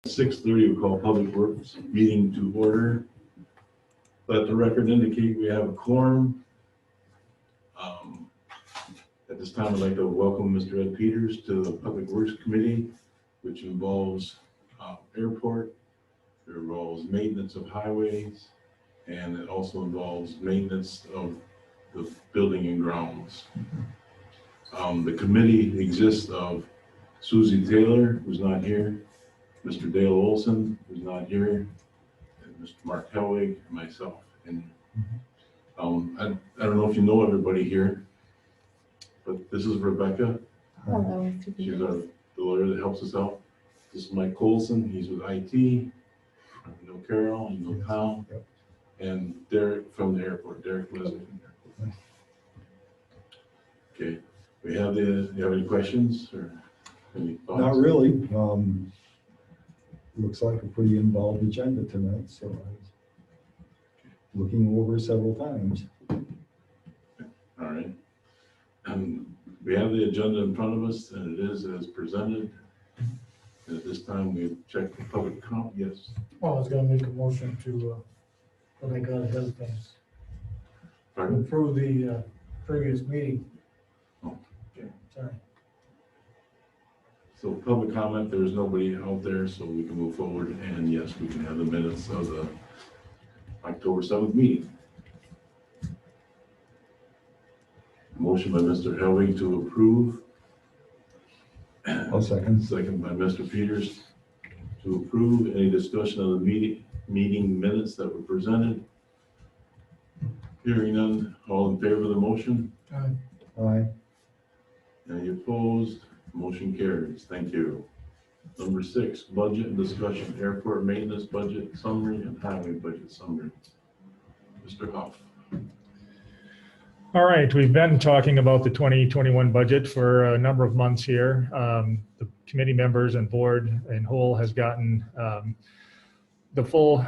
6:30, we call Public Works meeting to order. Let the record indicate we have a quorum. At this time, I'd like to welcome Mr. Ed Peters to the Public Works Committee, which involves airport, it involves maintenance of highways, and it also involves maintenance of the building and grounds. The committee exists of Susie Taylor, who's not here, Mr. Dale Olson, who's not here, and Mr. Mark Helwig, and myself. And I don't know if you know everybody here, but this is Rebecca. Hello. She's the lawyer that helps us out. This is Mike Colson, he's with IT. You know Carol, you know Tom, and Derek from the airport, Derek Leslie from the airport. Okay, you have any questions or any thoughts? Not really. Looks like a pretty involved agenda tonight, so I was looking over several times. All right. We have the agenda in front of us, and it is as presented. And at this time, we check the public comment. Yes. Well, I was gonna make a motion to, when I got ahead of things, to Pardon? approve the previous meeting. Oh, okay. Sorry. So public comment, there's nobody out there, so we can move forward. And yes, we can have the minutes of the October 7th meeting. Motion by Mr. Helwig to approve. I'll second. Second by Mr. Peters to approve. Any discussion of the meeting minutes that were presented? Hearing none, all in favor of the motion? Aye. Any opposed? Motion carries. Thank you. Number 6, budget and discussion, airport maintenance budget summary and highway budget summary. Mr. Huff. All right, we've been talking about the 2021 budget for a number of months here. The committee members and board in whole has gotten the full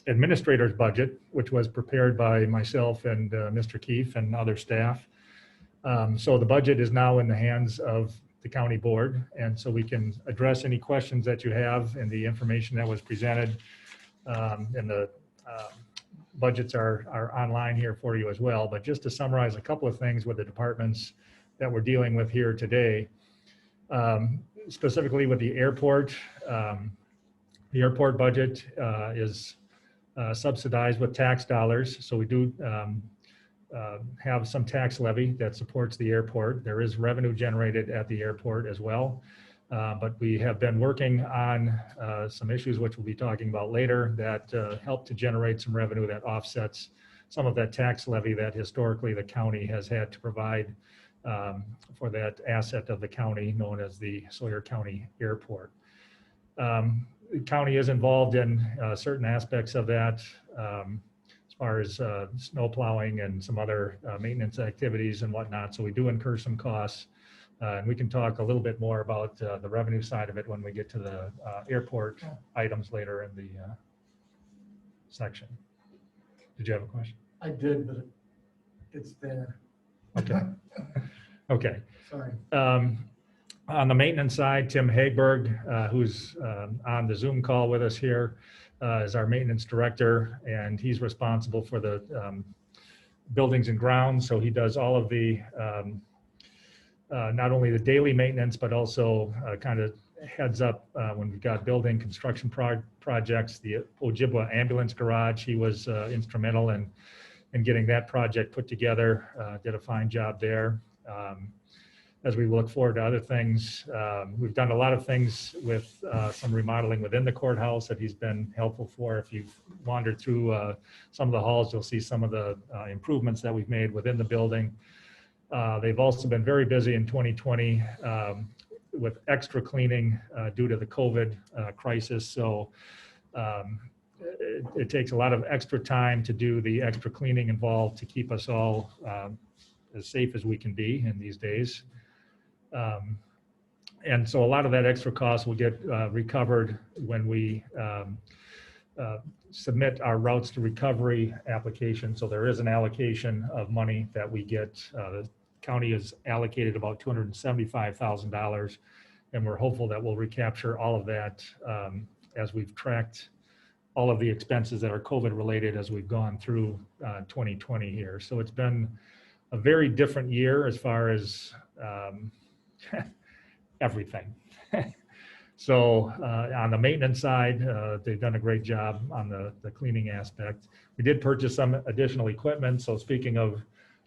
administrator's budget, which was prepared by myself and Mr. Keefe and other staff. So the budget is now in the hands of the county board, and so we can address any questions that you have and the information that was presented, and the budgets are online here for you as well. But just to summarize a couple of things with the departments that we're dealing with here today, specifically with the airport budget is subsidized with tax dollars. So we do have some tax levy that supports the airport. There is revenue generated at the airport as well. But we have been working on some issues which we'll be talking about later that help to generate some revenue that offsets some of that tax levy that historically the county has had to provide for that asset of the county known as the Sawyer County Airport. The county is involved in certain aspects of that as far as snow plowing and some other maintenance activities and whatnot. So we do incur some costs. And we can talk a little bit more about the revenue side of it when we get to the airport items later in the section. Did you have a question? I did, but it's there. Okay. Okay. Sorry. On the maintenance side, Tim Hagberg, who's on the Zoom call with us here, is our maintenance director, and he's responsible for the buildings and grounds. So he does all of the not only the daily maintenance, but also kind of heads up when we've got building construction projects. The Ojibwa ambulance garage, he was instrumental in getting that project put together, did a fine job there. As we look forward to other things, we've done a lot of things with some remodeling within the courthouse that he's been helpful for. If you've wandered through some of the halls, you'll see some of the improvements that we've made within the building. They've also been very busy in 2020 with extra cleaning due to the COVID crisis. So it takes a lot of extra time to do the extra cleaning involved to keep us all as safe as we can be in these days. And so a lot of that extra cost will get recovered when we submit our routes to recovery application. So there is an allocation of money that we get. The county has allocated about $275,000 And we're hopeful that we'll recapture all of that as we've tracked all of the expenses that are COVID related as we've gone through 2020 here. So it's been a very different year as far as everything. So on the maintenance side, they've done a great job on the cleaning aspect. We did purchase some additional equipment. So speaking of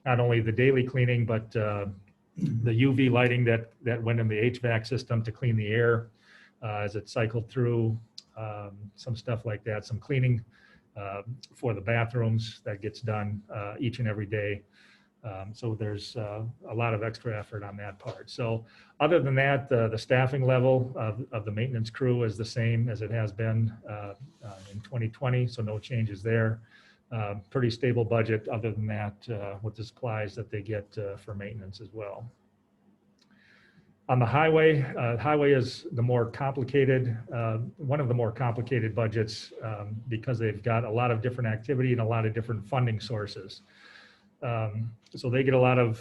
not only the daily cleaning, but the UV lighting that went in the HVAC system to clean the air as it cycled through, some stuff like that, some cleaning for the bathrooms that gets done each and every day. So there's a lot of extra effort on that part. So other than that, the staffing level of the maintenance crew is the same as it has been in 2020. So no changes there. Pretty stable budget other than that with the supplies that they get for maintenance as well. On the highway, highway is the more complicated, one of the more complicated budgets because they've got a lot of different activity and a lot of different funding sources. So they get a lot of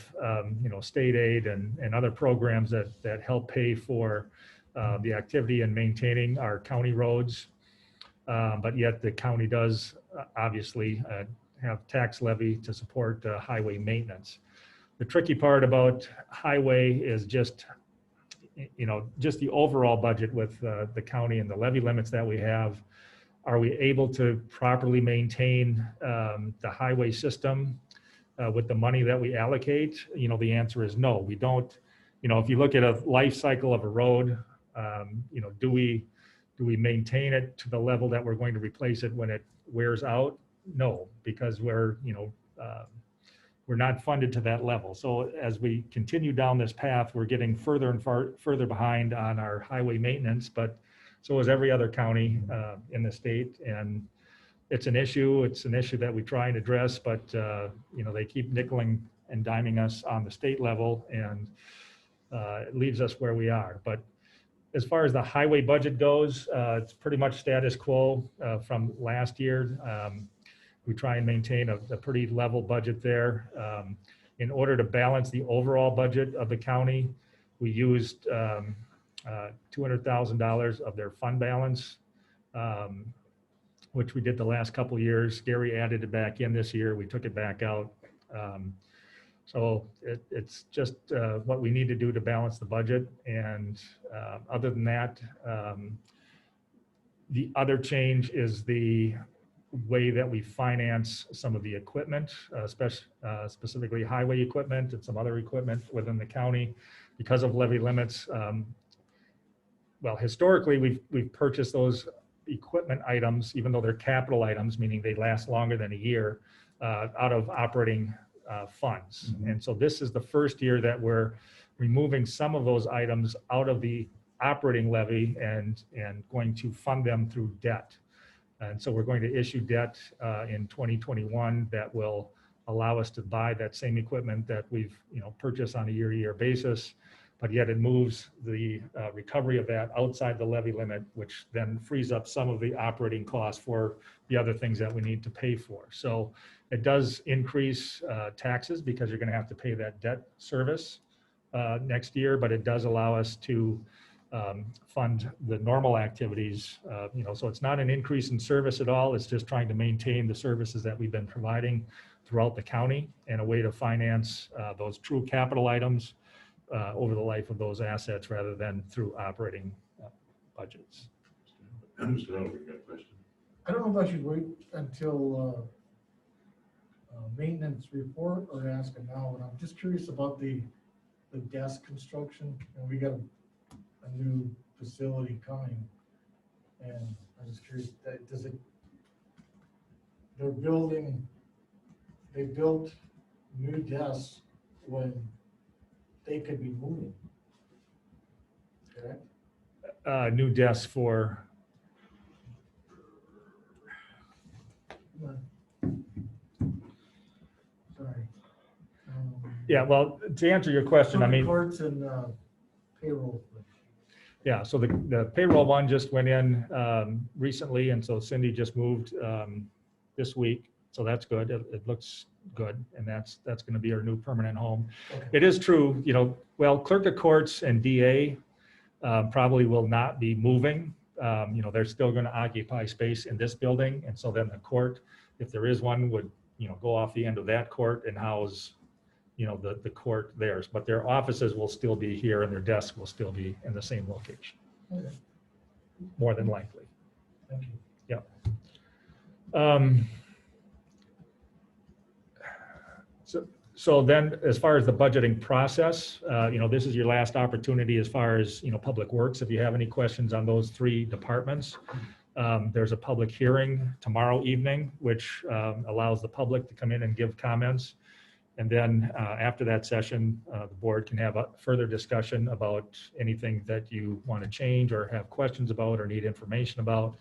state aid and other programs that help pay for the activity and maintaining our county roads. But yet the county does obviously have tax levy to support highway maintenance. The tricky part about highway is just the overall budget with the county and the levy limits that we have. Are we able to properly maintain the highway system with the money that we allocate? The answer is no. We don't. If you look at a life cycle of a road, do we maintain it to the level that we're going to replace it when it wears out? No, because we're not funded to that level. So as we continue down this path, we're getting further and further behind on our highway maintenance, but so is every other county in the state. And it's an issue that we try and address, but they keep nickeling and diming us on the state level, and it leaves us where we are. But as far as the highway budget goes, it's pretty much status quo from last year. We try and maintain a pretty level budget there. In order to balance the overall budget of the county, we used $200,000 of their fund balance, which we did the last couple of years. Gary added it back in this year. We took it back out. So it's just what we need to do to balance the budget. And other than that, the other change is the way that we finance some of the equipment, specifically highway equipment and some other equipment within the county because of levy limits. Well, historically, we've purchased those equipment items, even though they're capital items, meaning they last longer than a year, out of operating funds. Mm-hmm. And so this is the first year that we're removing some of those items out of the operating levy and going to fund them through debt. And so we're going to issue debt in 2021 that will allow us to buy that same equipment that we've purchased on a year-to-year basis, but yet it moves the recovery of that outside the levy limit, which then frees up some of the operating costs for the other things that we need to pay for. So it does increase taxes because you're going to have to pay that debt service next year, but it does allow us to fund the normal activities. So it's not an increase in service at all. It's just trying to maintain the services that we've been providing throughout the county and a way to finance those true capital items over the life of those assets rather than through operating budgets. Mr. Oliver, got a question? I don't know if I should wait until maintenance report or ask it now, but I'm just curious about the desk construction. And we got a new facility coming, and I'm just curious, they built new desks when they could be moving, correct? New desks for? Sorry. Yeah, well, to answer your question, I mean, courts and payroll. Yeah, so the payroll one just went in recently, and so Cindy just moved this week, so that's good. It looks good, and that's going to be our new permanent home. Okay. It is true, well, clerk of courts and DA probably will not be moving. They're still going to occupy space in this building. And so then the court, if there is one, would, go off the end of that court and house, the court theirs. But their offices will still be here and their desks will still be in the same location, Okay, more than likely. thank you. So then, as far as the budgeting process, this is your last opportunity as far as, Public Works. If you have any questions on those three departments, there's a public hearing tomorrow evening, which allows the public to come in and give comments. And then after that session, the board can have a further discussion about anything that you want to change or have questions about or need information about.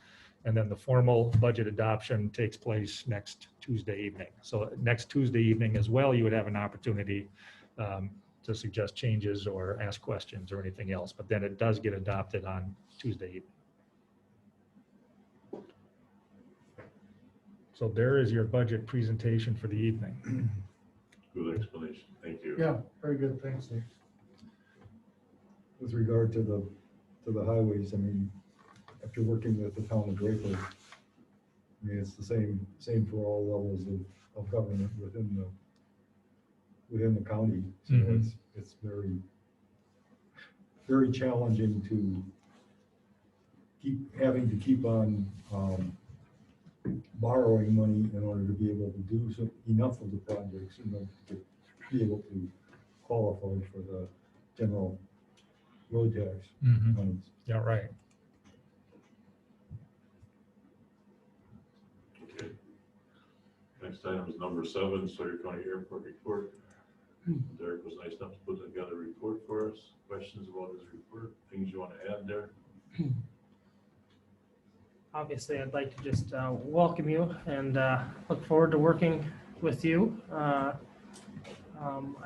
And then the formal budget adoption takes place next Tuesday evening. So next Tuesday evening as well, you would have an opportunity to suggest changes or ask questions or anything else. But then it does get adopted on Tuesday evening. So there is your budget presentation for the evening. Good explanation. Thank you. Yeah, very good, thanks, Dave. With regard to the highways, I mean, after working with the town of Draper, I mean, it's the same for all levels of government within the county. So Mhm. it's very challenging to keep on borrowing money in order to be able to do enough of the projects, to be able to qualify for the general road tax monies. Yeah, right. Okay. Next item is number 7, Sawyer County Airport report. Derek was nice enough to put together a report for us. Questions about his report? Things you want to add there? Obviously, I'd like to just welcome you and look forward to working with you. I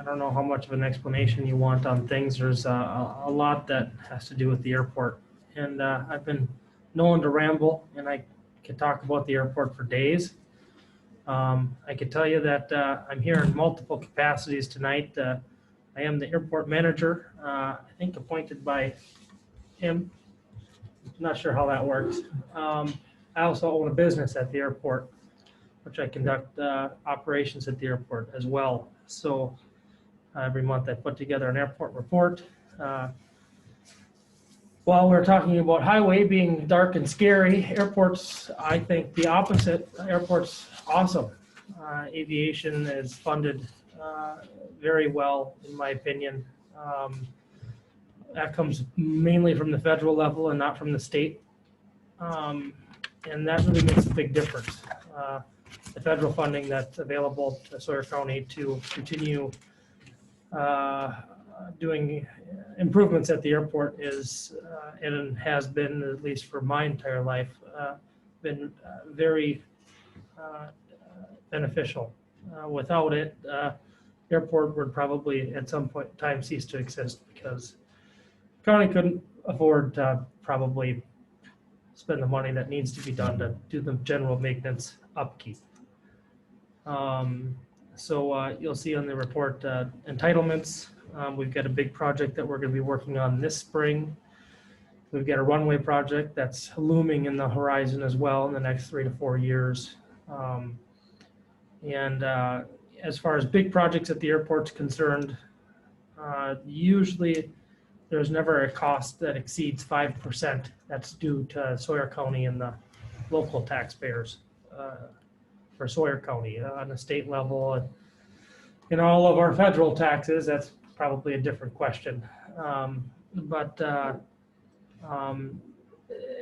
don't know how much of an explanation you want on things. There's a lot that has to do with the airport. And I've been known to ramble, and I could talk about the airport for days. I could tell you that I'm here in multiple capacities tonight. I am the airport manager, I think appointed by him. Not sure how that works. I also own a business at the airport, which I conduct operations at the airport as well. So every month I put together an airport report. While we're talking about highway being dark and scary, airports, I think the opposite. Airports, awesome. Aviation is funded very well, in my opinion. That comes mainly from the federal level and not from the state. And that really makes a big difference. The federal funding that's available to Sawyer County to continue doing improvements at the airport is, and has been, at least for my entire life, been very beneficial. Without it, airport would probably at some point in time cease to exist, because county couldn't afford to probably spend the money that needs to be done to do the general maintenance upkeep. So you'll see on the report entitlements. We've got a big project that we're going to be working on this spring. We've got a runway project that's looming in the horizon as well in the next 3 to 4 years. And as far as big projects at the airport's concerned, usually there's never a cost that exceeds 5% that's due to Sawyer County and the local taxpayers for Sawyer County. On the state level, and all of our federal taxes, that's probably a different question. But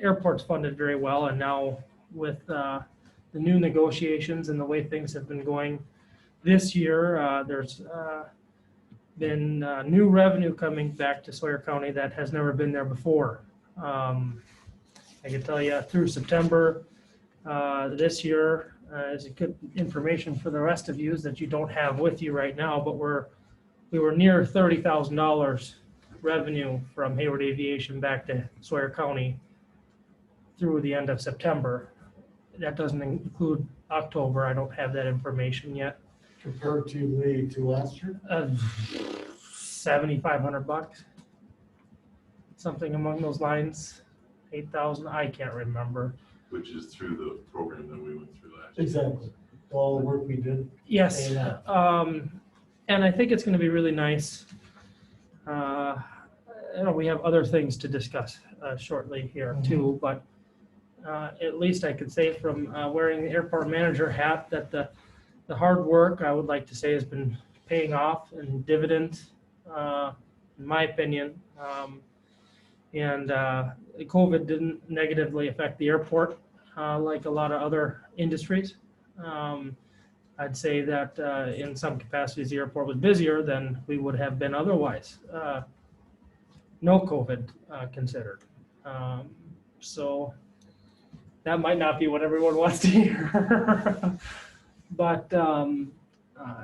airport's funded very well, and now with the new negotiations and the way things have been going this year, there's been new revenue coming back to Sawyer County that has never been there before. I can tell you through September this year is good information for the rest of you that you don't have with you right now, but we were near $30,000 revenue from Hayward Aviation back to Sawyer County through the end of September. That doesn't include October. I don't have that information yet. Compared to last year? $7,500. something among those lines, 8,000, I can't remember. Which is through the program that we went through last year. Exactly. All the work we did. Yes, Pay that. and I think it's gonna be really nice. We have other things to discuss shortly here too, but at least I could say from wearing the airport manager hat that the hard work, I would like to say, has been paying off in dividends, in my opinion. And COVID didn't negatively affect the airport like a lot of other industries. I'd say that in some capacities, the airport was busier than we would have been otherwise. No COVID considered. So that might not be what everyone wants to hear. But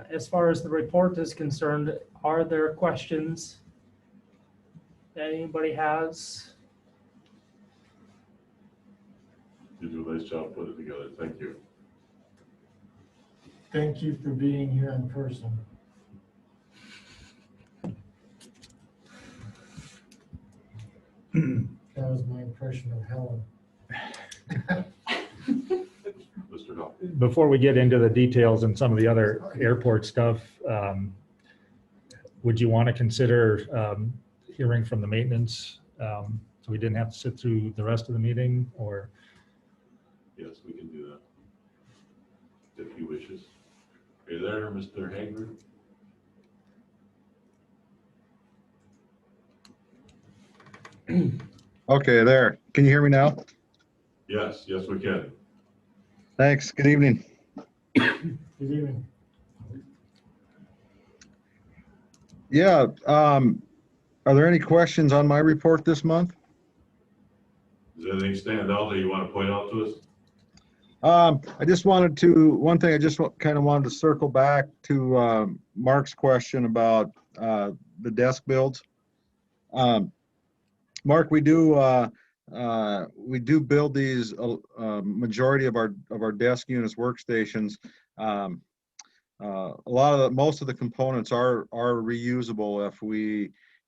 as far as the report is concerned, are there questions that anybody has? You do a nice job putting it together. Thank you. Thank you for being here in person. That was my impression of Helen. Mr. Hull. Before we get into the details and some of the other airport stuff, would you want to consider hearing from the maintenance? So we didn't have to sit through the rest of the meeting, or? Yes, we can do that. If he wishes. Are you there, Mr. Hager? Okay, there. Can you hear me now? Yes, yes, we can. Thanks. Good evening. Good evening. Yeah, are there any questions on my report this month? Does anything stand out that you want to point out to us? I just wanted to, one thing I just kind of wanted to circle back to Mark's question about the desk builds. Mark, we do build these majority of our desk units, workstations. Most of the components are reusable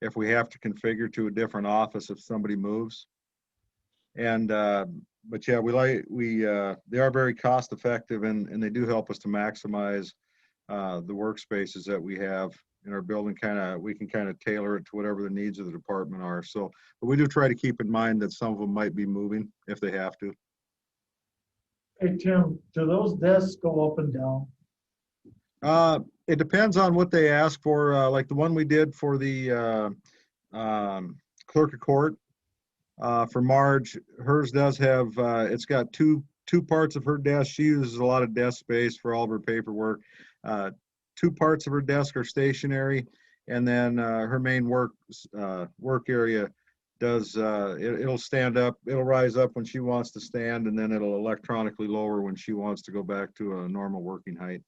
if we have to configure to a different office if somebody moves. And but yeah, they are very cost effective, and they do help us to maximize the workspaces that we have in our building. We can kind of tailor it to whatever the needs of the department are. So, but we do try to keep in mind that some of them might be moving if they have to. Hey, Tim, do those desks go up and down? It depends on what they ask for. Like the one we did for the clerk of court for Marge, hers does have. It's got two parts of her desk. She uses a lot of desk space for all of her paperwork. Two parts of her desk are stationary, and then her main work area does. It'll stand up. It'll rise up when she wants to stand, and then it'll electronically lower when she wants to go back to a normal working height.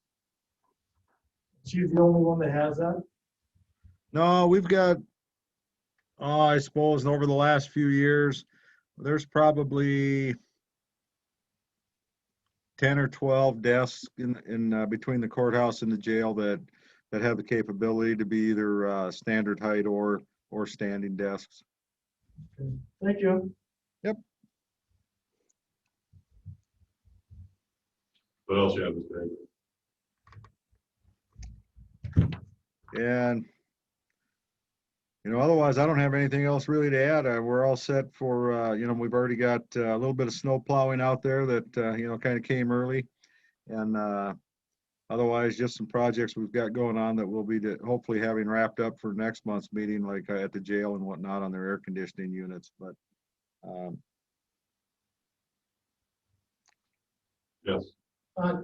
She's the only one that has that? No, we've got, I suppose, over the last few years, there's probably 10 or 12 desks in between the courthouse and the jail that have the capability to be either standard height or standing desks. Okay. Thank you. What else you have to say? And, otherwise, I don't have anything else really to add. We're all set for, we've already got a little bit of snow plowing out there that, kind of came early. And otherwise, just some projects we've got going on that we'll be hopefully having wrapped up for next month's meeting, like at the jail and whatnot on their air conditioning units. But Yes.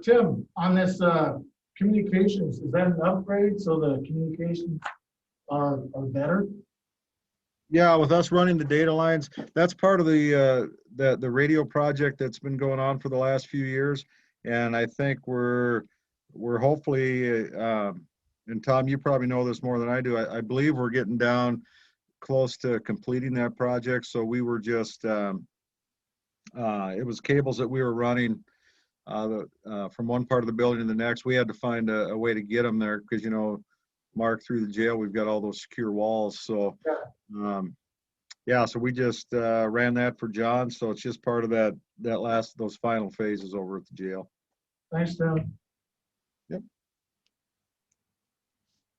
Tim, on this communications, is that an upgrade so the communications are better? yeah, with us running the data lines, that's part of the radio project that's been going on for the last few years. And I think we're hopefully, and Tom, you probably know this more than I do. I believe we're getting down close to completing that project. So we were just, it was cables that we were running from one part of the building to the next. We had to find a way to get them there because, Mark, through the jail, we've got all those secure walls. So, yeah, so we just ran that for John. So it's just part of those final phases over at the jail. Thanks, Tim.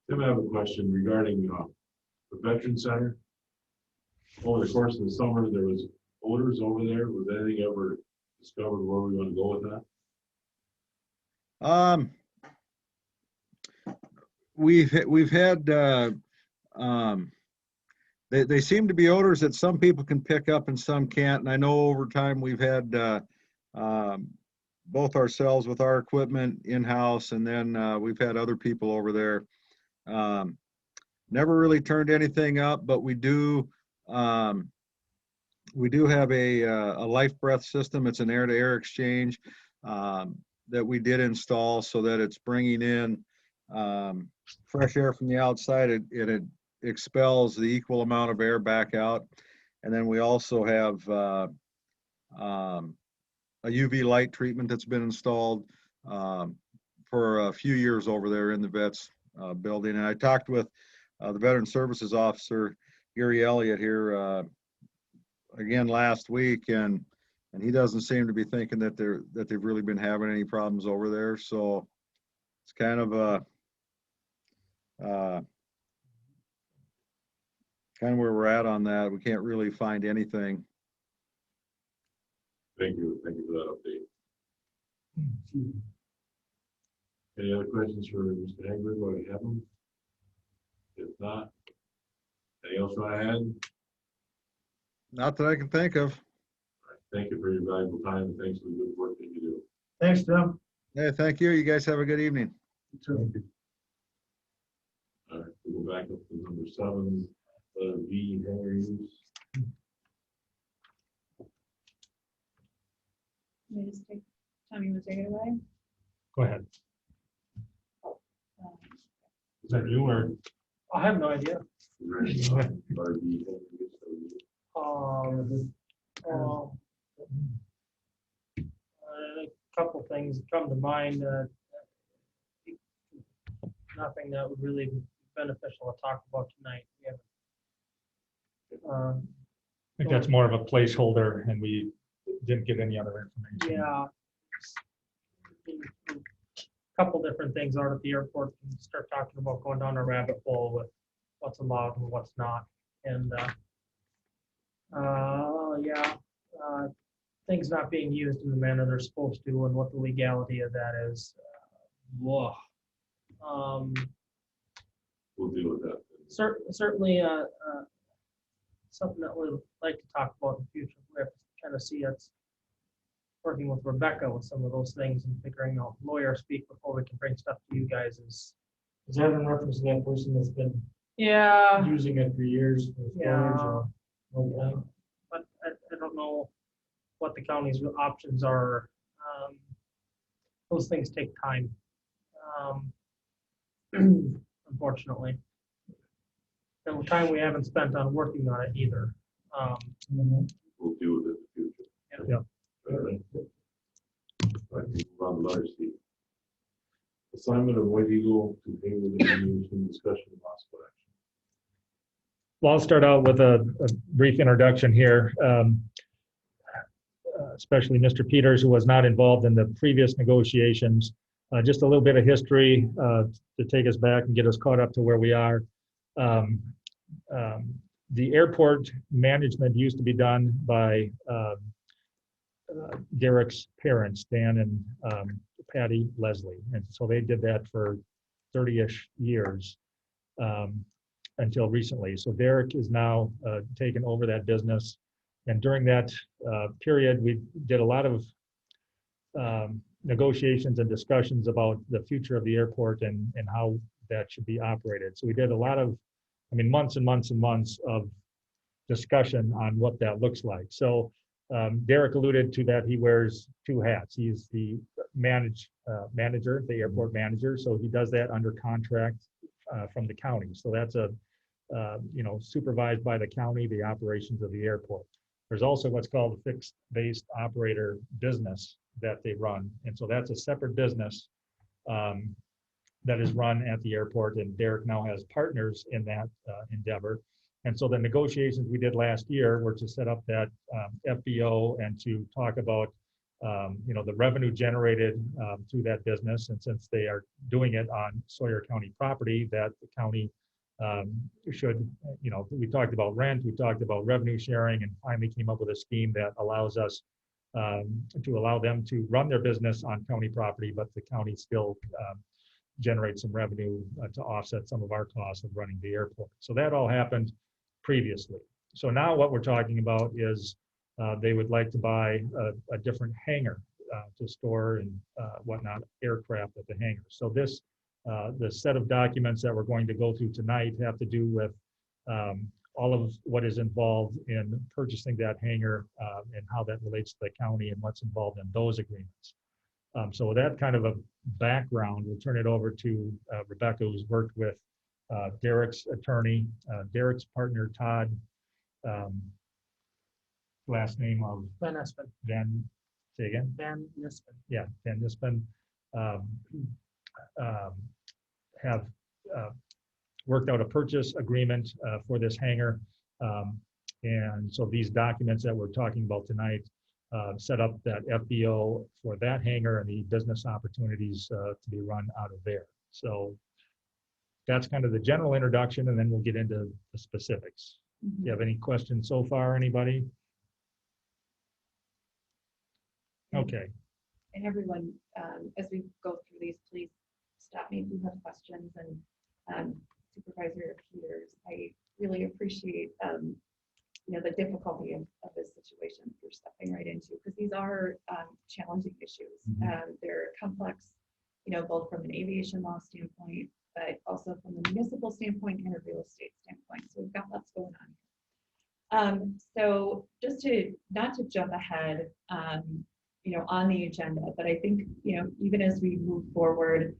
Tim, I have a question regarding the Veteran Center. Over the course of the summer, there was odors over there. Was anything ever discovered where we want to go with that? We've had they seem to be odors that some people can pick up and some can't. And I know over time we've had both ourselves with our equipment in-house, and then we've had other people over there. Never really turned anything up, but we do have a life breath system. It's an air-to-air exchange that we did install so that it's bringing in fresh air from the outside. It expels the equal amount of air back out. And then we also have a UV light treatment that's been installed for a few years over there in the vets building. And I talked with the Veteran Services Officer, Gary Elliott, here again last week, and he doesn't seem to be thinking that they've really been having any problems over there. So it's kind of where we're at on that. We can't really find anything. Thank you for that update. Any other questions for Mr. Hagberg while we have him? If not, anything else you want to add? Not that I can think of. Thank you for your valuable time, and thanks for the good work that you do. Thanks, Tim. Hey, thank you. You guys have a good evening. All right, we'll go back up to number 7, letter B, hangar use. Let me just take, Tom, you want to take it away? Go ahead. Um, Is that you or? I have no idea. Letter B, hangar use. A couple things come to mind. Nothing that would really be beneficial to talk about tonight. We haven't. I think that's more of a placeholder, and we didn't get any other information. Yeah. A couple different things out at the airport. We start talking about going down a rabbit hole with what's allowed and what's not. And things not being used in the manner they're supposed to, and what the legality of that is. Whoa. We'll deal with that. Certainly something that we'd like to talk about in the future. We have to kind of see us working with Rebecca with some of those things and figuring out lawyer speak before we can bring stuff to you guys is. Is that in reference to that person that's been Yeah. using it for years? For storage Yeah. or- Okay. But I don't know what the county's options are. Those things take time. Unfortunately. And time we haven't spent on working on it either. We'll deal with it in the future. Yeah. All right. All right, move on to letter C. Assignment of White Eagle to Hayward Aviation, discussion of possible action. Well, I'll start out with a brief introduction here. Especially Mr. Peters, who was not involved in the previous negotiations. Just a little bit of history to take us back and get us caught up to where we are. The airport management used to be done by Derek's parents, Dan and Patty Leslie. And so they did that for 30-ish years until recently. So Derek is now taken over that business. And during that period, we did a lot of negotiations and discussions about the future of the airport and how that should be operated. So we did a lot of, months and months and months of discussion on what that looks like. So Derek alluded to that he wears 2 hats. He's the manager, the airport manager. So he does that under contract from the county. So that's supervised by the county, the operations of the airport. There's also what's called a fixed based operator business that they run. And so that's a separate business that is run at the airport. And Derek now has partners in that endeavor. And so the negotiations we did last year were to set up that FBO and to talk about the revenue generated through that business. And since they are doing it on Sawyer County property, that the county should, we talked about rent, we talked about revenue sharing, and finally came up with a scheme that allows us to allow them to run their business on county property, but the county still generate some revenue to offset some of our costs of running the airport. So that all happened previously. So now what we're talking about is they would like to buy a different hangar to store and whatnot aircraft at the hangar. So this, the set of documents that we're going to go through tonight have to do with all of what is involved in purchasing that hangar and how that relates to the county and what's involved in those agreements. So with that kind of a background, we'll turn it over to Rebecca, who's worked with Derek's attorney, Derek's partner, Todd, last name of Van Espen. Say again? Van Espen. Yeah, Van Espen, have worked out a purchase agreement for this hangar. And so these documents that we're talking about tonight set up that FBO for that hangar and the business opportunities to be run out of there. So that's kind of the general introduction, and then we'll get into the specifics. Do you have any questions so far, anybody? Okay. And everyone, as we go through these, please stop me if you have questions. And Supervisor Peters, I really appreciate the difficulty of this situation you're stepping right into, because these are challenging issues. They're complex, both from an aviation law standpoint, but also from a municipal standpoint and a real estate standpoint. So we've got lots going on. So just not to jump ahead, on the agenda, but I think, even as we move forward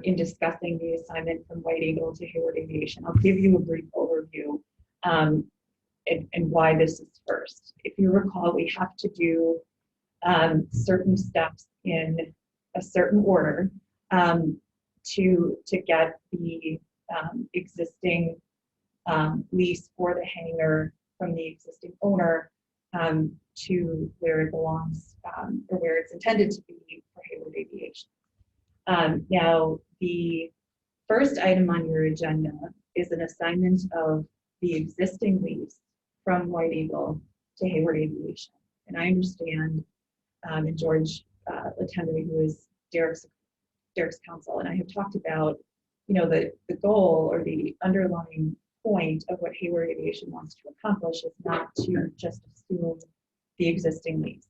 in discussing the assignment from White Eagle to Hayward Aviation, I'll give you a brief overview and why this is first. If you recall, we have to do certain steps in a certain order to get the existing lease for the hangar from the existing owner to where it belongs or where it's intended to be for Hayward Aviation. Now, the first item on your agenda is an assignment of the existing lease from White Eagle to Hayward Aviation. And I understand, and George Latendry, who is Derek's counsel, and I have talked about, the goal or the underlying point of what Hayward Aviation wants to accomplish is not to just assume the existing lease.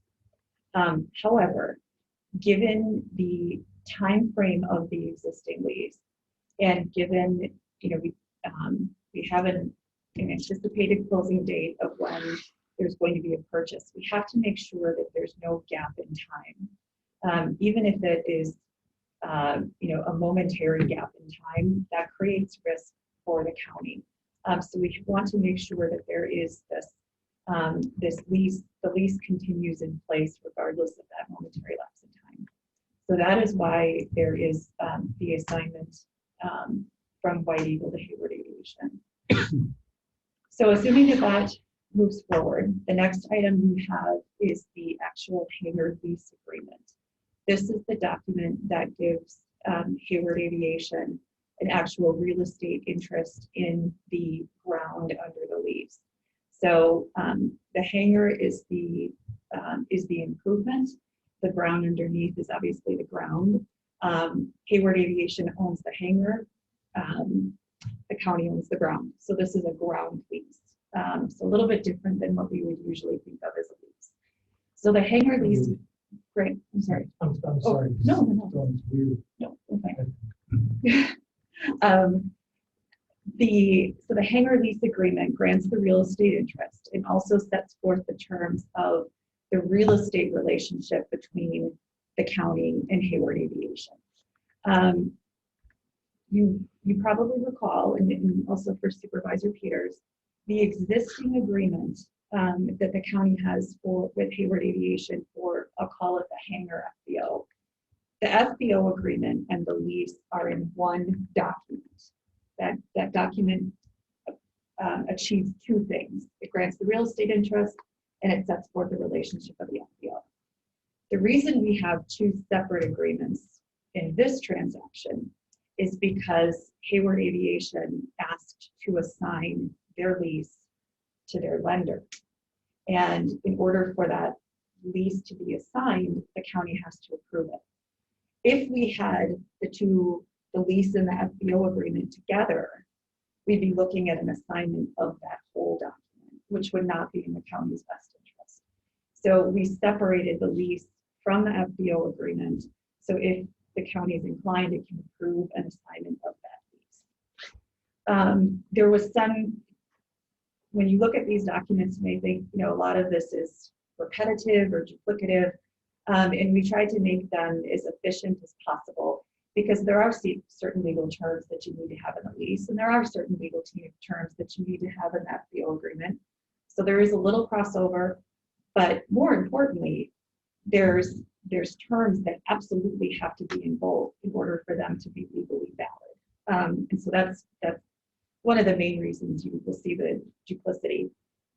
However, given the time frame of the existing lease, and given we have an anticipated closing date of when there's going to be a purchase, we have to make sure that there's no gap in time, even if it is a momentary gap in time, that creates risk for the county. So we want to make sure that there is this lease, the lease continues in place regardless of that momentary lapse in time. So that is why there is the assignment from White Eagle to Hayward Aviation. So assuming that moves forward, the next item we have is the actual hangar lease agreement. This is the document that gives Hayward Aviation an actual real estate interest in the ground under the lease. So the hangar is the improvement. The ground underneath is obviously the ground. Hayward Aviation owns the hangar. The county owns the ground. So this is a ground lease. So a little bit different than what we would usually think of as a lease. So the hangar lease, great, I'm sorry. I'm sorry. No. It's weird. No, okay. So the hangar lease agreement grants the real estate interest and also sets forth the terms of the real estate relationship between the county and Hayward Aviation. You probably recall, and also for Supervisor Peters, the existing agreement that the county has with Hayward Aviation for, I'll call it the hangar FBO. The FBO agreement and the lease are in one document. That document achieves two things. It grants the real estate interest and it sets forth the relationship of the FBO. The reason we have two separate agreements in this transaction is because Hayward Aviation asked to assign their lease to their lender. And in order for that lease to be assigned, the county has to approve it. If we had the lease and the FBO agreement together, we'd be looking at an assignment of that whole document, which would not be in the county's best interest. So we separated the lease from the FBO agreement. So if the county is inclined, it can approve an assignment of that lease. There was some, when you look at these documents, you may think, a lot of this is repetitive or duplicative, and we tried to make them as efficient as possible because there are certain legal terms that you need to have in the lease, and there are certain legal terms that you need to have in that FBO agreement. So there is a little crossover, but more importantly, there's terms that absolutely have to be in bold in order for them to be legally valid. And so that's one of the main reasons you will see the duplicity.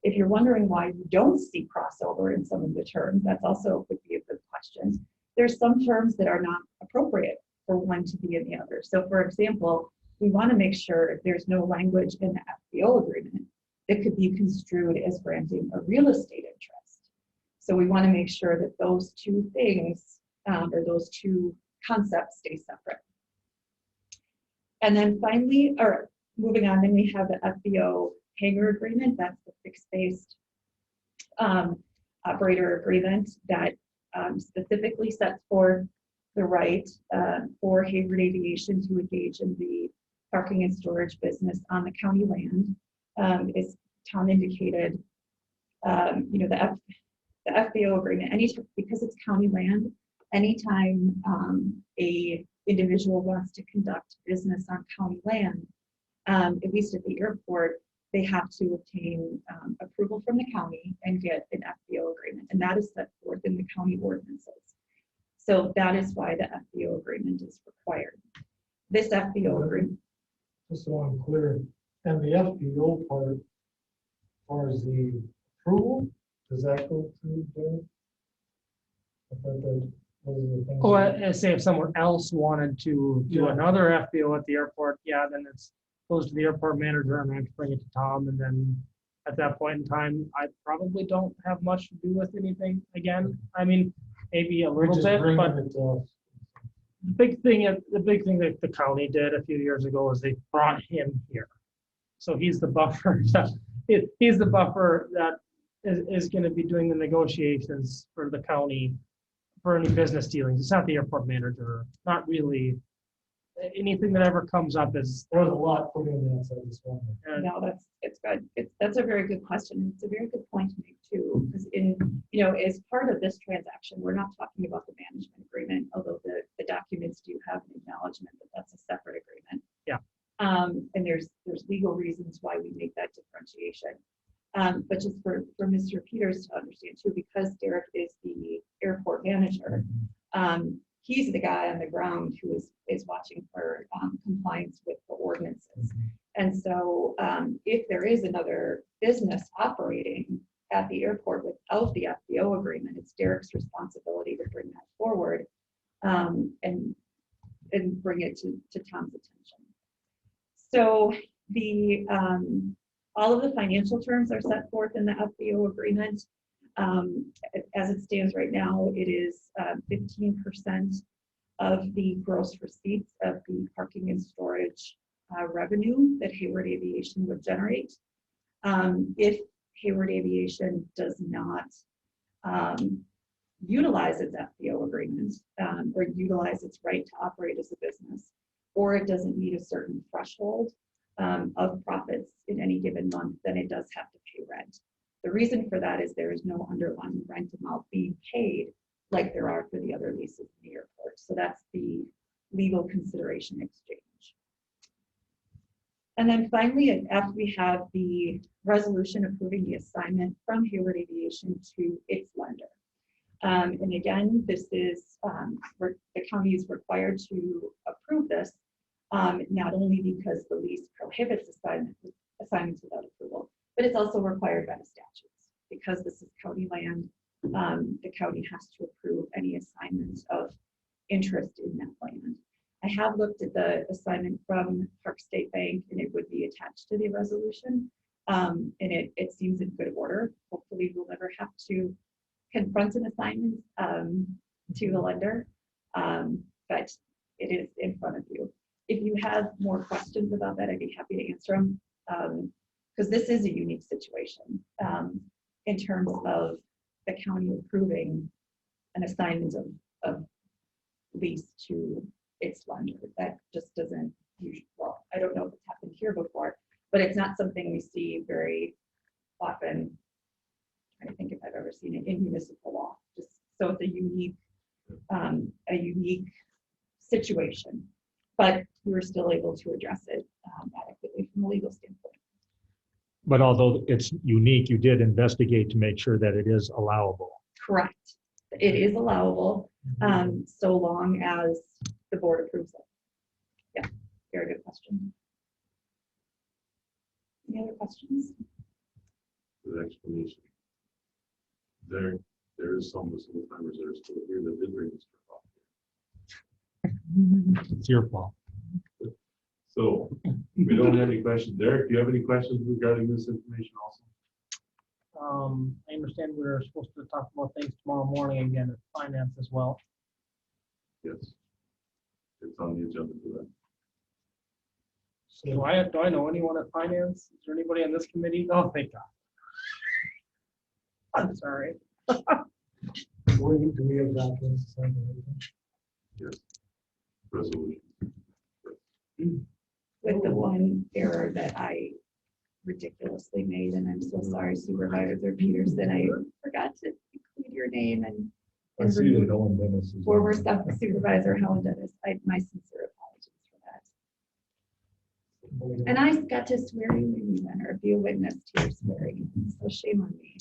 If you're wondering why you don't see crossover in some of the terms, that's also would be a good question. There's some terms that are not appropriate for one to be in the other. So for example, we want to make sure there's no language in the FBO agreement that could be construed as granting a real estate interest. So we want to make sure that those two things or those two concepts stay separate. And then finally, or moving on, then we have the FBO hangar agreement. That's the fixed-based operator agreement that specifically sets forth the right for Hayward Aviation to engage in the parking and storage business on the county land. As Tom indicated, the FBO agreement, because it's county land, anytime a individual wants to conduct business on county land, at least at the airport, they have to obtain approval from the county and get an FBO agreement, and that is set forth in the county ordinances. So that is why the FBO agreement is required. This FBO agreement. Just so I'm clear, and the FBO part, as far as the approval, does that go through there? I thought that those are the things. Oh, I say if someone else wanted to do Yeah. another FBO at the airport, yeah, then it's goes to the airport manager and I have to bring it to Tom. And then at that point in time, I probably don't have much to do with anything again. I mean, maybe a We're little just bit, bringing but it to us. the big thing that the county did a few years ago is they brought him here. So he's the buffer. He's the buffer that is going to be doing the negotiations for the county for any business dealings. It's not the airport manager, not really. Anything that ever comes up is. There was a lot put in that, so I just wondered. No, it's good. That's a very good question. It's a very good point to make too, because as part of this transaction, we're not talking about the management agreement, although the documents do have an acknowledgement that that's a separate agreement. Yeah. And there's legal reasons why we make that differentiation. But just for Mr. Peters to understand too, because Derek is the airport manager, he's the guy on the ground who is watching for compliance with the ordinances. And so if there is another business operating at the airport without the FBO agreement, it's Derek's responsibility to bring that forward and bring it to Tom's attention. So all of the financial terms are set forth in the FBO agreement. As it stands right now, it is 15% of the gross receipts of the parking and storage revenue that Hayward Aviation would generate. If Hayward Aviation does not utilize its FBO agreement or utilize its right to operate as a business, or it doesn't meet a certain threshold of profits in any given month, then it does have to pay rent. The reason for that is there is no underlying rent amount being paid like there are for the other leases in the airport. So that's the legal consideration exchange. And then finally, after we have the resolution approving the assignment from Hayward Aviation to its lender. And again, this is the county is required to approve this, not only because the lease prohibits assignments without approval. But it's also required by the statutes. Because this is county land, the county has to approve any assignment of interest in that land. I have looked at the assignment from Park State Bank, and it would be attached to the resolution. And it seems in good order. Hopefully we'll never have to confront an assignment to the lender, but it is in front of you. If you have more questions about that, I'd be happy to answer them, because this is a unique situation in terms of the county approving an assignment of lease to its lender. That just doesn't usually, well, I don't know if it's happened here before, but it's not something we see very often. I think if I've ever seen it in municipal law. Just so it's a unique situation, but we were still able to address it adequately from a legal standpoint. But although it's unique, you did investigate to make sure that it is allowable. Correct. It is allowable, so long as the board approves it. Yeah, very good question. Any other questions? The explanation. There is some listening timers that are still here that did bring this up. It's your fault. So we don't have any questions. Derek, do you have any questions regarding this information also? I understand we're supposed to talk about things tomorrow morning again at finance as well. Yes. It's on the agenda for that. So do I know anyone at finance? Is there anybody on this committee? Oh, thank God. I'm sorry. Do we have documents to sign? Yes. Resolution. With the one error that I ridiculously made, and I'm so sorry, Supervisor Peterson, I forgot to include your name and I see that Helen Dennis is. former Supervisor Helen Dennis. My sincere apologies for that. And I got to swear you in even, or be a witness to your swearing, so shame on me.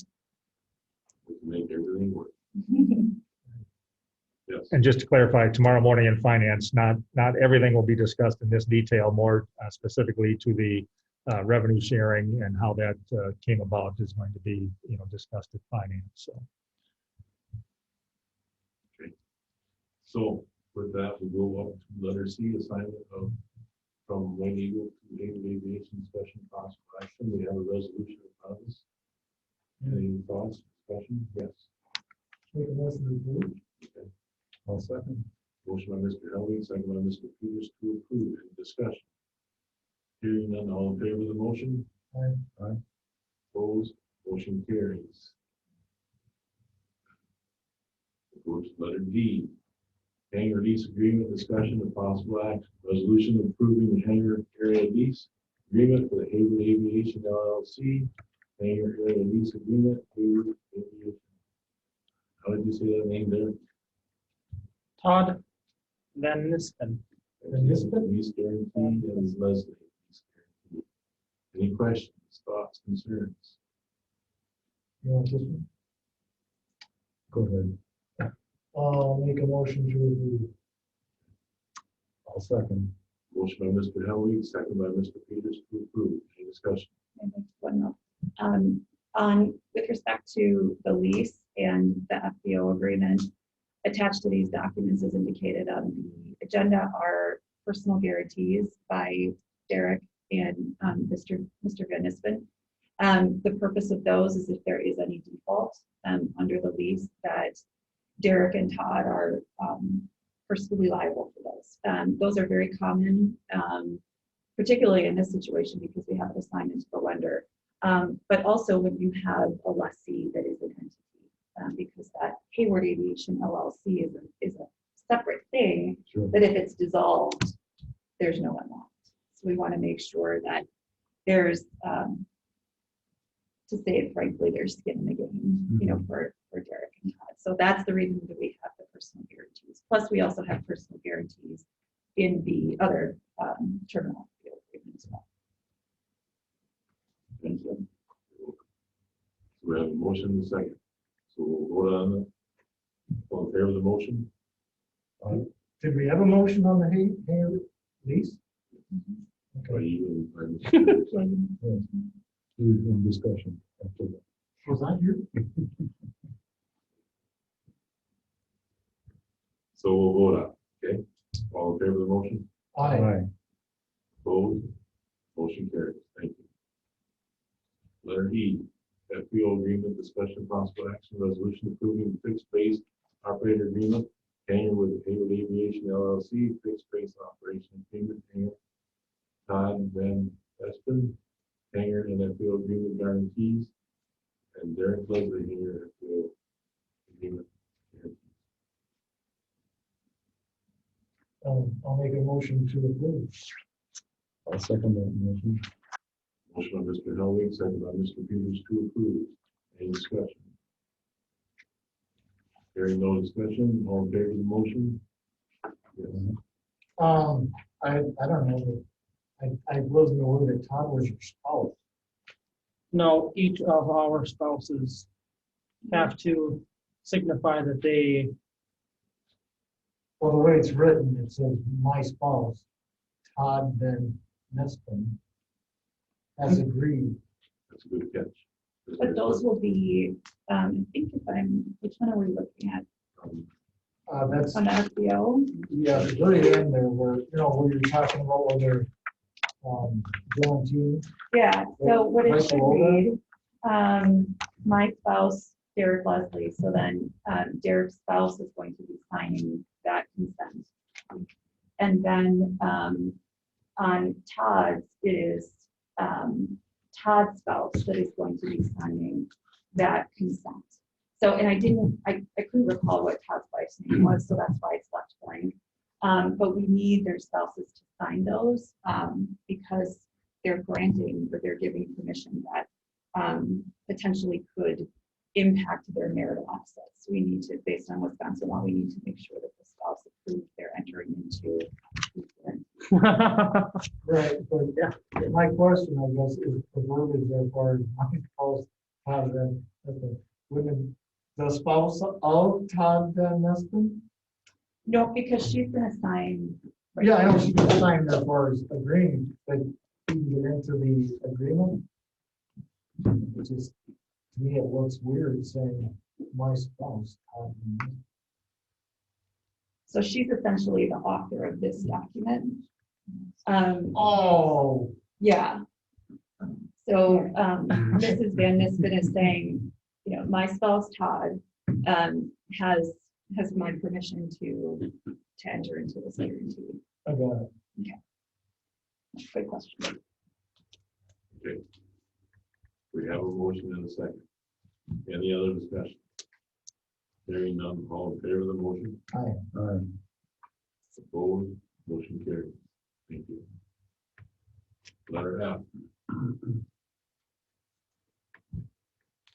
We can make everything work. Yes. And just to clarify, tomorrow morning in finance, not everything will be discussed in this detail, more specifically to the revenue sharing and how that came about is going to be, discussed at finance. So. Okay. So with that, we go up to letter C, assignment from White Eagle to Naval Aviation Special Possible Action. We have a resolution in front of us. Any thoughts, discussion? Yes. Make a motion to approve. Okay. I'll second. Motion by Mr. Helving, second by Mr. Peters to approve. Any discussion? Hearing none, all in favor of the motion? Aye. Opposed? Motion carries. Go to letter D. Hangar lease agreement, discussion of possible action. Resolution approving the hangar area lease agreement for the Hayward Aviation LLC. Hangar area lease agreement, Hayward Aviation. How did you say that name there? Todd Van Nispen. Lease guarantee and Leslie. Lease guarantee. Any questions, thoughts, concerns? You want this one? Go ahead. I'll make a motion to approve. I'll second. Motion by Mr. Helwig, second by Mr. Peters to approve. Any discussion? One more. With respect to the lease and the FBO agreement, attached to these documents as indicated on the agenda are personal guarantees by Derek and Mr. Van Nispen. The purpose of those is if there is any default under the lease, that Derek and Todd are personally liable for those. Those are very common, particularly in this situation because we have it assigned to the lender. But also when you have a lessee that is an entity, because that Hayward Aviation LLC is a separate thing, Sure. that if it's dissolved, there's no one left. So we want to make sure that there's, to say it frankly, there's skin in the game, for Derek and Todd. So that's the reason that we have the personal guarantees. Plus, we also have personal guarantees in the other terminal field agreement as well. Thank you. We have a motion and a second. So we'll vote on it. All in favor of the motion? Did we have a motion on the hangar lease? By Okay. you and by Mr. Peters. Yes. We're in discussion after that. Was I here? So we'll vote on, okay? All in favor of the motion? Aye. Opposed? Motion carries. Thank you. Letter E, FPO agreement, discussion, possible action, resolution approving fixed base operator agreement, Hanger with Hayward Aviation LLC, fixed base operation agreement, Hanger, Todd Van Espen, Hanger and FPO agreement guarantees, and Derek Leslie here, FPO agreement guarantees. I'll make a motion to approve. I'll second that motion. Motion by Mr. Hellwig, second by Mr. Peters to approve. Any discussion? Hearing no discussion, all in favor of the motion? Yes. I don't know, I wasn't aware that Todd was your spouse. No, each of our spouses have to signify that they, Well, the way it's written, it says my spouse, Todd Van Nespen, has agreed. That's a good catch. But those will be, I think if which one are we looking at? That's, On the FBO? yeah, the very end there where, where you're talking about where they're, guaranteeing. Yeah, so what it Right should below that? read, my spouse, Derek Leslie, so then Derek's spouse is going to be signing that consent. And then on Todd's is Todd's spouse that is going to be signing that consent. So, and I couldn't recall what Todd's wife's name was, so that's why it's left blank. But we need their spouses to sign those because they're granting or they're giving permission that potentially could impact their marital assets. We need to, based on Wisconsin law, we need to make sure that the spouse approves they're entering into. Right, but Yeah. my question, I guess, is the verbiage as far as my spouse, Todd Van Nespen. Wouldn't the spouse of Todd Van Nespen? No, because she's gonna sign. right Yeah, I know now. she can sign as far as agreeing, but you can get into the agreement. Which is, to me, it looks weird saying my spouse. Todd Van Nespen. So she's essentially the author of this document. Oh, Yeah. So Mrs. Van Nispen is saying, my spouse Todd has my permission to enter into this guarantee. I got it. Good question. Okay. We have a motion and a second. Any other discussion? Hearing none, all in favor of the motion? Opposed, motion carries. Thank you. Letter F.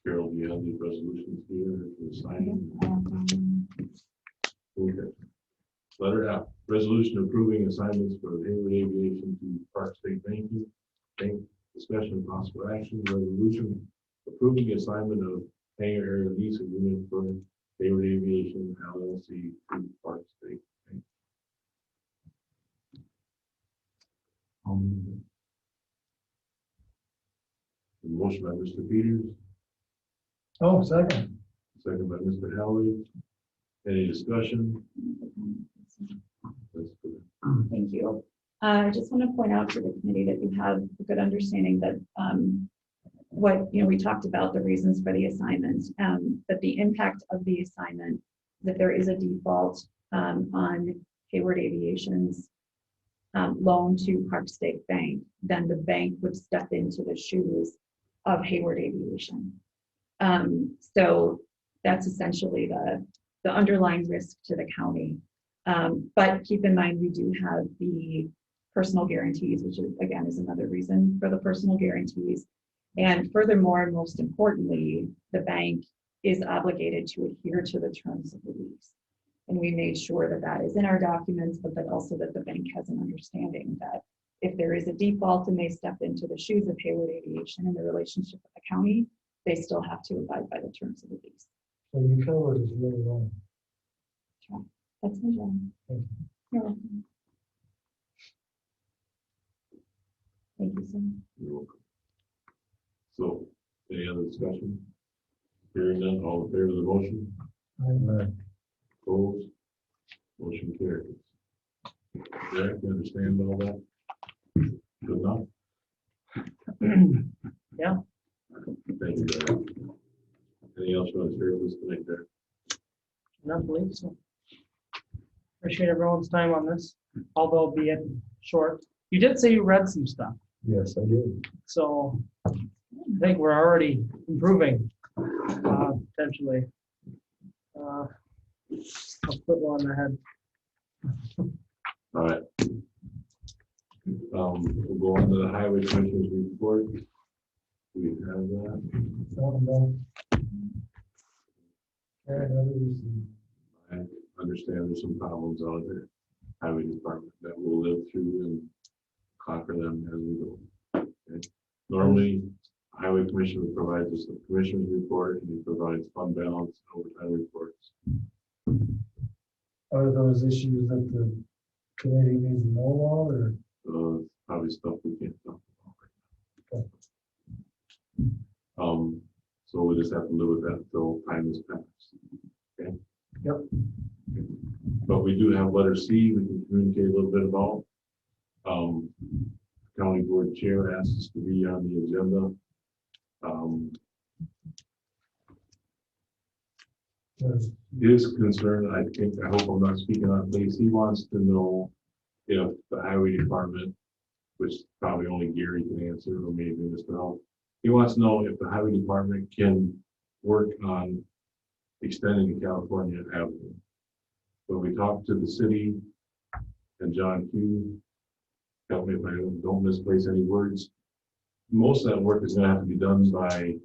Carol, do you have these resolutions here to sign? Okay. Letter F, resolution approving assignments for Hayward Aviation to Park State Banking. Bank discussion and possible action, resolution approving the assignment of hangar area lease agreement for Hayward Aviation LLC to Park State Bank. Motion by Mr. Peters, Oh, second. second by Mr. Howley. Any discussion? That's good. Thank you. I just want to point out to the committee that you have a good understanding that we talked about the reasons for the assignment, but the impact of the assignment, that there is a default on Hayward Aviation's loan to Park State Bank, then the bank would step into the shoes of Hayward Aviation. So that's essentially the underlying risk to the county. But keep in mind, we do have the personal guarantees, which is, again, is another reason for the personal guarantees. And furthermore, and most importantly, the bank is obligated to adhere to the terms of the lease. And we made sure that that is in our documents, but that also that the bank has an understanding that if there is a default and they step into the shoes of Hayward Aviation in the relationship with the county, they still have to abide by the terms of the lease. So you covered is really wrong. That's my job. Thank You're welcome. Thank you so much. You're welcome. So, any other discussion? Hearing none, all in favor of the motion? Opposed? Motion carries. Jack, you understand all that? Good enough? Yeah. Thank you, Jack. Anything else you want to share with us tonight, Jack? Not believe so. Appreciate everyone's time on this, although be it short. You did say you read some stuff, Yes, I do. so I think we're already improving, potentially. I'll put one on the head. All right. We'll go on to the highway commissioner's report. Do we have that? I understand there's some problems out there, highway department, that we'll live through and conquer them as we go. Okay. Normally, highway commissioner provides us the commissioner's report, and he provides fund balance and overtime reports. Are those issues that the committee needs to know about, or? Probably stuff we can't talk about right now. So we just have to live with that until time has passed. Okay? Yep. But we do have letter C we can communicate a little bit about. County board chair asked us to be on the agenda. His concern, I think, I hope I'm not speaking on place, he wants to know if the highway department, which probably only Gary can answer, or maybe Mr. Hope, he wants to know if the highway department can work on extending the California Avenue. When we talked to the city and John Q, help me if I don't misplace any words, most of that work is going to have to be done by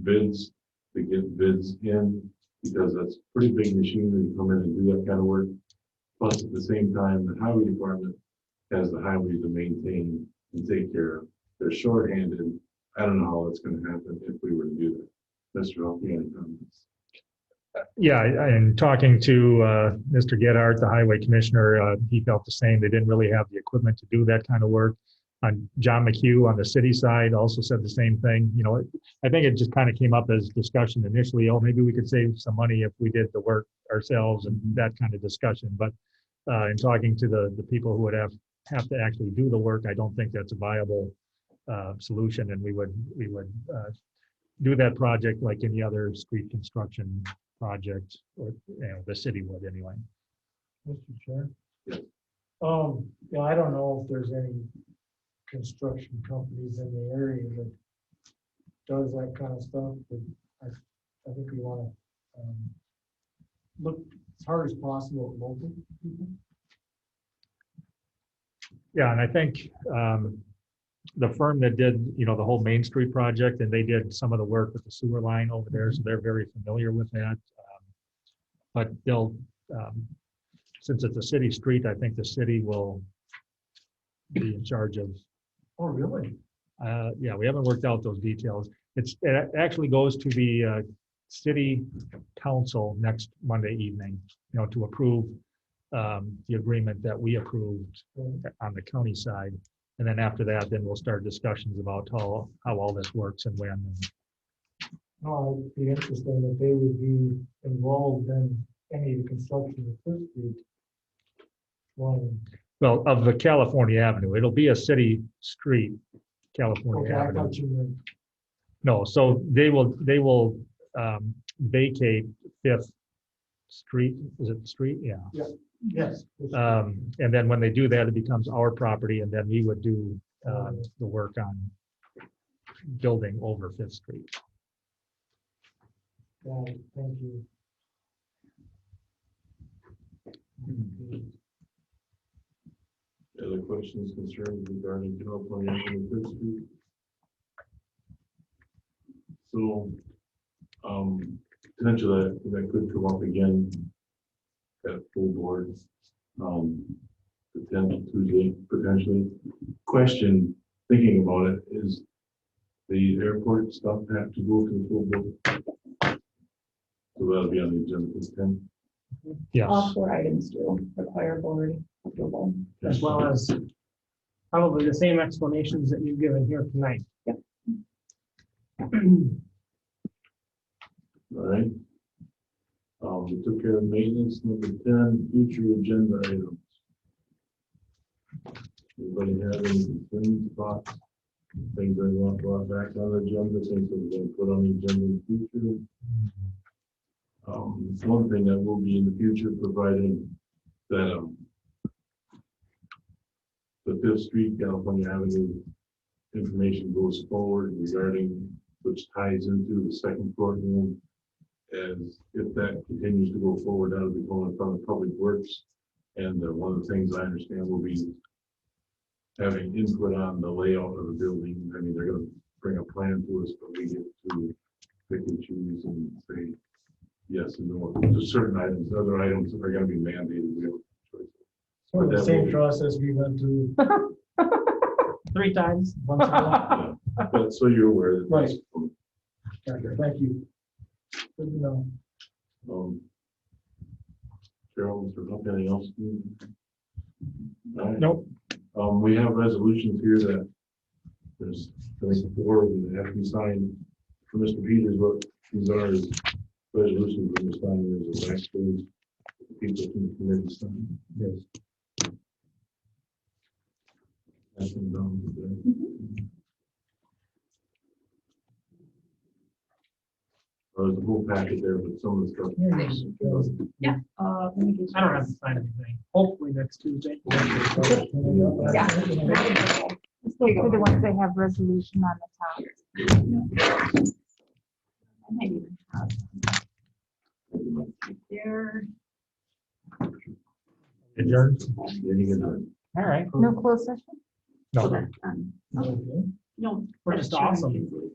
bids, to get bids in, because that's pretty big machinery to come in and do that kind of work. Plus, at the same time, the highway department has the highway to maintain and take care of. They're shorthanded. I don't know how that's going to happen if we were to do that. Mr. Hope, you have any comments? Yeah, and talking to Mr. Gedart, the highway commissioner, he felt the same. They didn't really have the equipment to do that kind of work. John McHugh on the city side also said the same thing. You know, I think it just kind of came up as discussion initially. Oh, maybe we could save some money if we did the work ourselves and that kind of discussion. But in talking to the people who would have to actually do the work, I don't think that's a viable solution. And we would do that project like any other street construction project, or the city would anyway. Mr. Chair? Yes. Yeah, I don't know if there's any construction companies in the area that does that kind of stuff, but I think we want to look as hard as possible at local people. Yeah, and I think the firm that did, the whole Main Street project, and they did some of the work with the sewer line over there, so they're very familiar with that. But they'll, since it's a city street, I think the city will be in charge of. Oh, really? Yeah, we haven't worked out those details. It actually goes to the city council next Monday evening, to approve the agreement that we approved on the county side. And then after that, then we'll start discussions about how all this works and when. No, it'd be interesting that they would be involved in any of the construction of Fifth Street. Well, of the California Avenue, it'll be a city street, California Okay, I Avenue. thought you meant. No, so they will vacate Fifth Street. Is it street? Yeah. Yes. And then when they do that, it becomes our property, and then we would do the work on building over Fifth Street. Got it. Thank you. Other questions, concerns regarding California Avenue, Fifth Street? So, potentially that could come up again at full board, potentially. Question, thinking about it, is the airport stuff have to go to the full board? So that'll be on the agenda for 10. Yes. All 4 items do require board approval. As well as probably the same explanations that you've given here tonight. Yep. All right. We took care of maintenance. Number 10, future agenda items. Anybody have any concerns, thoughts, things they want brought back on the agenda, things that we're going to put on the agenda in the future? One thing that will be in the future, providing that the 5th Street, California Avenue information goes forward regarding, which ties into the second courtroom. As if that continues to go forward, that'll be going in front of Public Works. And one of the things I understand will be having input on the layout of the building. I mean, they're gonna bring a plan to us, but we get to pick and choose and say yes and no. There's certain items, other items that are gonna be mandated. We have a choice. Sort of the That same will- process we went through 3 times. once ago. But so you're aware that. that's- Okay, thank you. Good to know. Cheryl, is there anything else? All right. Nope. We have resolutions here that there's 4 that have to be signed for Mr. Peters. What these are is resolutions for Mr. Steiner. There's a back page. People can commit to sign. Yes. That's been done today. There's a whole packet there, but some of the stuff. Yeah. Let me get I don't have to sign anything. Hopefully next Tuesday. Yeah. These are the ones that have resolution on the top. I might even have right there. Adjourned. Then you can, All right. No closed session? No. Okay. Okay. No. We're just that's Sharon awesome. Kinsley.